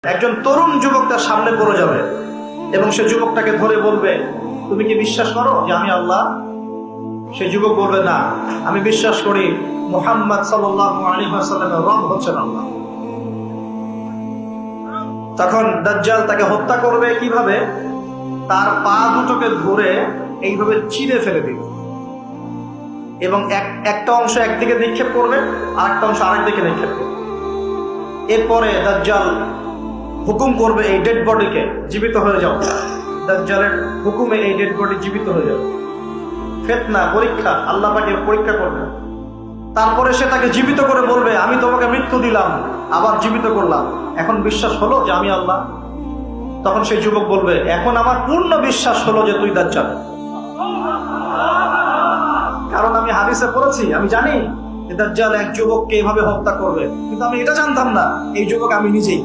একজন তরুণ যুবক তার সামনে পড়ে যাবে এবং সে যুবকটাকে ধরে বলবে, তুমি কি বিশ্বাস করো যে আমি আল্লাহ? সে যুবক বলবে, না, আমি বিশ্বাস করি মুহাম্মদ সাল্লাল্লাহু আলাইহি ওয়াসাল্লামের রব হচ্ছেন আল্লাহ। তখন দাজ্জাল তাকে হত্যা করবে কিভাবে? তার পা দুটোকে ধরে এইভাবে চিরে ফেলে দিবে এবং একটা অংশ একদিকে নিক্ষেপ করবে, আর একটা অংশ আরেক দিকে নিক্ষেপ করবে। এরপরে দাজ্জাল হুকুম করবে এই ডেড বডিকে জীবিত হয়ে যাও। দাজ্জালের হুকুমে এই ডেড বডি জীবিত হয়ে যাবে। ফিতনা, পরীক্ষা, আল্লাহ পাকে পরীক্ষা করবে। তারপরে সে তাকে জীবিত করে বলবে, আমি তোমাকে মৃত্যু দিলাম, আবার জীবিত করলাম, এখন বিশ্বাস হলো যে আমি আল্লাহ? তখন সেই যুবক বলবে, এখন আমার পূর্ণ বিশ্বাস হলো যে তুই দাজ্জাল। কারণ আমি হাদিসে পড়েছি, আমি জানি যে দাজ্জাল এক যুবককে এভাবে হত্যা করবে, কিন্তু আমি এটা জানতাম না এই যুবক আমি নিজেই।